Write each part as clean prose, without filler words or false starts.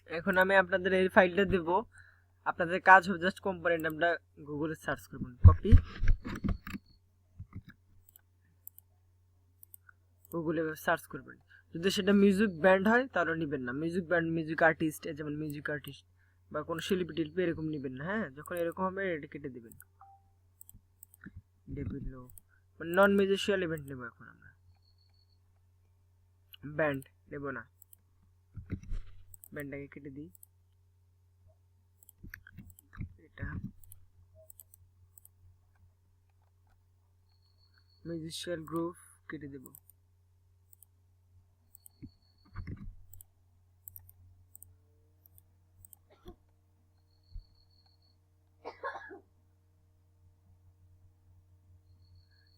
এখন আমি আপনাদের এই ফাইলটা দেব, আপনাদের কাজ হবে জাস্ট কম্পোনেন্ট আমরা গুগলে সার্চ করবেন, কপি গুগলে সার্চ করবেন। যদি সেটা মিউজিক ব্যান্ড হয় তাহলে নেবেন না, মিউজিক ব্যান্ড মিউজিক আর্টিস্ট, যেমন মিউজিক আর্টিস্ট বা কোনো শিল্পী টিল্পী এরকম নেবেন না। হ্যাঁ, যখন এরকম হবে এটা কেটে দেবেন। ডেভিলো মানে নন মিউজিশিয়াল ইভেন্ট নেব এখন আমরা, ব্যান্ড নেব না, ব্যান্ডটাকে কেটে দিই। এটা মিউজিশিয়াল গ্রুপ কেটে দেব।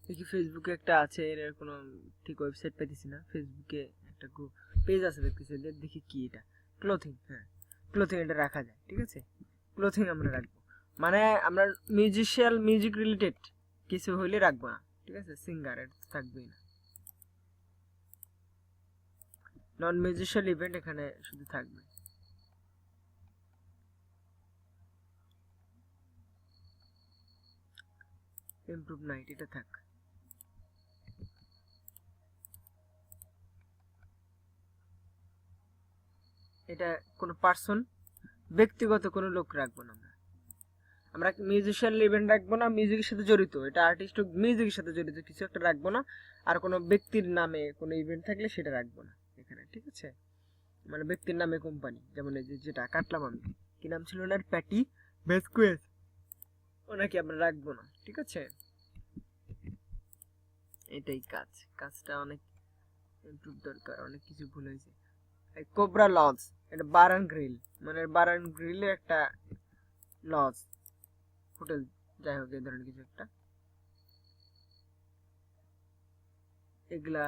দেখি ফেসবুকে একটা আছে, এর কোনো ঠিক ওয়েবসাইট পাইতেছি না। ফেসবুকে একটা গ্রুপ পেজ আছে দেখতেছি, দেখি কি এটা, ক্লোথিং। হ্যাঁ, ক্লোথিং এটা রাখা যায়, ঠিক আছে, ক্লোথিং আমরা রাখবো। মানে আমরা মিউজিশিয়াল মিউজিক রিলেটেড কিছু হইলে রাখবো না, ঠিক আছে, সিঙ্গার এটা থাকবেই না। নন মিউজিশিয়াল ইভেন্ট এখানে শুধু থাকবে। ইমপ্রুভ নাইট এটা থাক। এটা কোনো পার্সন, ব্যক্তিগত কোনো লোক রাখবো না আমরা। আমরা মিউজিশিয়াল ইভেন্ট রাখবো না, মিউজিকের সাথে জড়িত, এটা আর্টিস্ট মিউজিকের সাথে জড়িত কিছু একটা রাখবো না। আর কোনো ব্যক্তির নামে কোনো ইভেন্ট থাকলে সেটা রাখবো না এখানে, ঠিক আছে। মানে ব্যক্তির নামে কোম্পানি, যেমন এই যে যেটা কাটলাম আমি, কি নাম ছিল ওনার, প্যাটি ভেসকুয়েজ, ওনাকে আমরা রাখবো না, ঠিক আছে। এটাই কাজ, কাজটা অনেক ইমপ্রুভ দরকার, অনেক কিছু ভুল হয়েছে। কোবরা লজ, এটা বার অ্যান্ড গ্রিল, মানে বার অ্যান্ড গ্রিলের একটা লজ, হোটেল, যাই হোক এই ধরনের কিছু একটা। এগুলা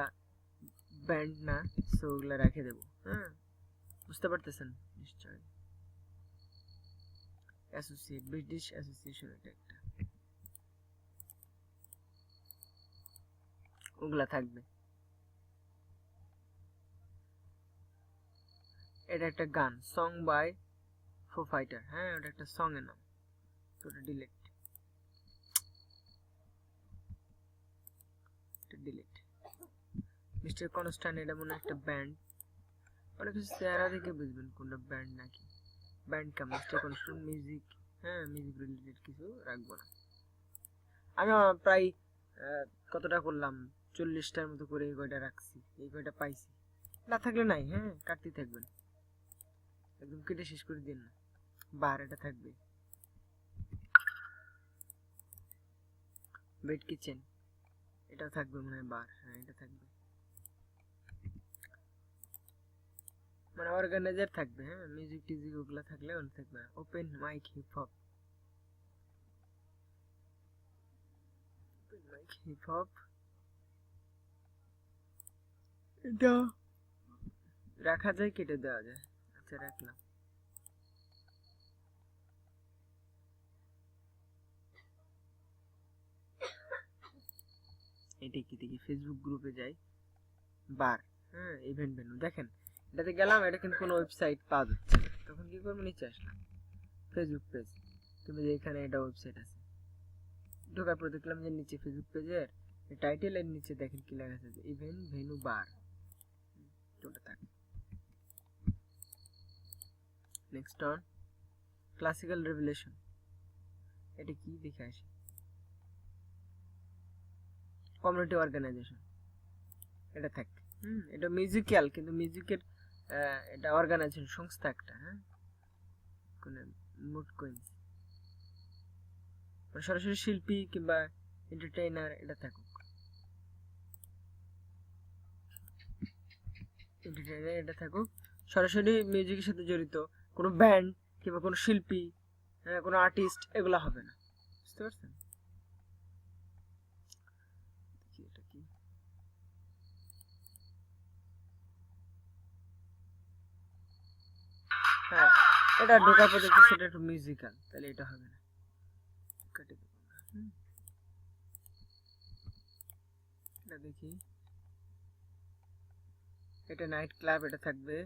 ব্যান্ড না, সো ওগুলা রেখে দেবো। হ্যাঁ, বুঝতে পারতেছেন নিশ্চয়। অ্যাসোসিয়েট, ব্রিটিশ অ্যাসোসিয়েশন, এটা একটা, ওগুলা থাকবে। এটা একটা গান, সং বাই ফো ফাইটার। হ্যাঁ, ওটা একটা সং এর নাম, তো ওটা ডিলিট, ডিলিট। মিস্টার কনস্ট্যান্ট, এটা মনে একটা ব্যান্ড, অনেক কিছু চেহারা দেখে বুঝবেন কোনটা ব্যান্ড নাকি ব্যান্ড কাম। মিস্টার কনস্ট্যান্ট মিউজিক, হ্যাঁ মিউজিক রিলেটেড কিছু রাখবো না। আমি প্রায় কতটা করলাম, 40টার মতো করে এই কয়টা রাখছি, এই কয়টা পাইছি, না থাকলে নাই। হ্যাঁ, কাটতে থাকবেন, একদম কেটে শেষ করে দিন না। বার এটা থাকবে। বেড কিচেন এটা থাকবে মনে হয়, বার, হ্যাঁ এটা থাকবে। মানে অর্গানাইজার থাকবে, হ্যাঁ মিউজিক টিউজিক ওগুলা থাকলে অনেক থাকবে। Open mic hip hop, open mic hip hop এটা রাখা যায়, কেটে দেওয়া যায়। আচ্ছা রাখলাম। এটি কি দেখি, ফেসবুক গ্রুপে যাই, বার, হ্যাঁ ইভেন্ট ভেন্যু, দেখেন এটাতে গেলাম, এটা কিন্তু কোনো ওয়েবসাইট পাওয়া যাচ্ছে না। তখন কি করবো, নিচে আসলাম, ফেসবুক পেজ, তুমি যে এখানে এটা ওয়েবসাইট আছে, ঢোকার পর দেখলাম যে নিচে ফেসবুক পেজের টাইটেল এর নিচে দেখেন কি লেখা আছে, ইভেন্ট ভেন্যু বার, ওটা থাকে। নেক্সট অন ক্লাসিক্যাল রেভলিউশন, এটা কি দেখে আসি, কমিউনিটি অর্গানাইজেশন, এটা থাক। এটা মিউজিক্যাল, কিন্তু মিউজিকের এটা অর্গানাইজেশন, সংস্থা একটা। হ্যাঁ, কোন মুড কুইন্স, মানে সরাসরি শিল্পী কিংবা এন্টারটেইনার এটা থাকুক, এন্টারটেইনার এটা থাকুক, সরাসরি মিউজিকের সাথে জড়িত কোনো ব্যান্ড কিংবা কোনো শিল্পী, হ্যাঁ কোনো আর্টিস্ট, এগুলো হবে না, বুঝতে পারছেন। এটা কি, হ্যাঁ এটা ঢোকার পর দেখছি সেটা একটু মিউজিক্যাল, তাহলে এটা হবে না, কেটে দেবো। এটা দেখি, এটা নাইট ক্লাব, এটা থাকবে।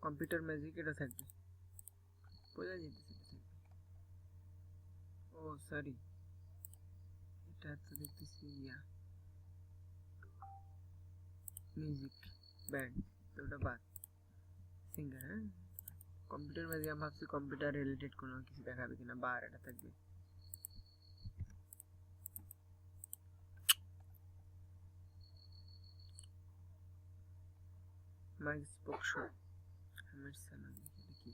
কম্পিউটার ম্যাজিক এটা থাকবে, বোঝা যেতেছে। ও সরি, এটা তো দেখতেছি মিউজিক ব্যান্ড, তো ওটা বাদ, সিঙ্গার। হ্যাঁ, কম্পিউটার ম্যাজিক আমি ভাবছি কম্পিউটার রিলেটেড কোনো কিছু দেখাবে কিনা, বার এটা থাকবে। মাইক স্পোক শো, আমির সালাম, দেখি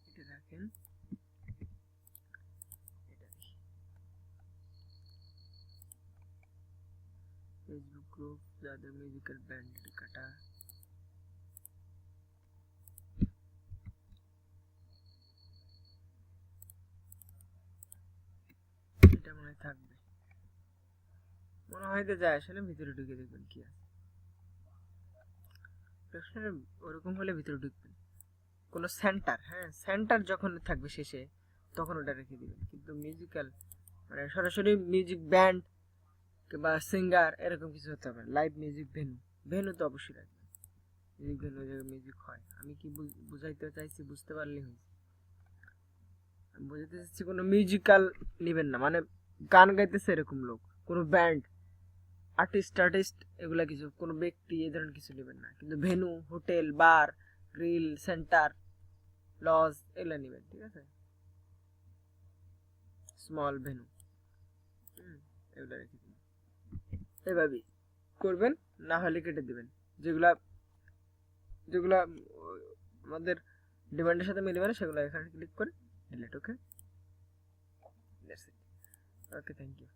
এটা রাখেন, এটা দেখি ফেসবুক গ্রুপ যাদের মিউজিক্যাল ব্যান্ড, কাটা এটা মনে হয় থাকবে, মনে হয় তো যায় আসলে। ভিতরে ঢুকে দেখবেন কি আছে, ওরকম হলে ভিতরে ঢুকবেন কোনো সেন্টার, হ্যাঁ সেন্টার যখন থাকবে শেষে তখন ওটা রেখে দিবেন। কিন্তু মিউজিক্যাল মানে সরাসরি মিউজিক ব্যান্ড বা সিঙ্গার এরকম কিছু হতে হবে। লাইভ মিউজিক ভেন্যু, ভেন্যু তো অবশ্যই রাখবেন, মিউজিক ভেন্যু জায়গায় মিউজিক হয়। আমি কি বুঝাইতে চাইছি বুঝতে পারলেই হয়েছে। আমি বুঝাইতে চাইছি কোনো মিউজিক্যাল নেবেন না, মানে গান গাইতেছে এরকম লোক, কোনো ব্যান্ড, আর্টিস্ট এগুলা কিছু, কোনো ব্যক্তি এই ধরনের কিছু নেবেন না। কিন্তু ভেন্যু, হোটেল, বার, গ্রিল, সেন্টার, লজ এগুলা নেবেন, ঠিক আছে? স্মল ভেন্যু এগুলা রেখে দিন, এভাবেই করবেন। না হলে কেটে দিবেন, যেগুলা যেগুলা আমাদের ডিমান্ডের সাথে মিলবে না সেগুলো এখানে ক্লিক করে delete. Okay, that's it. Okay, thank you.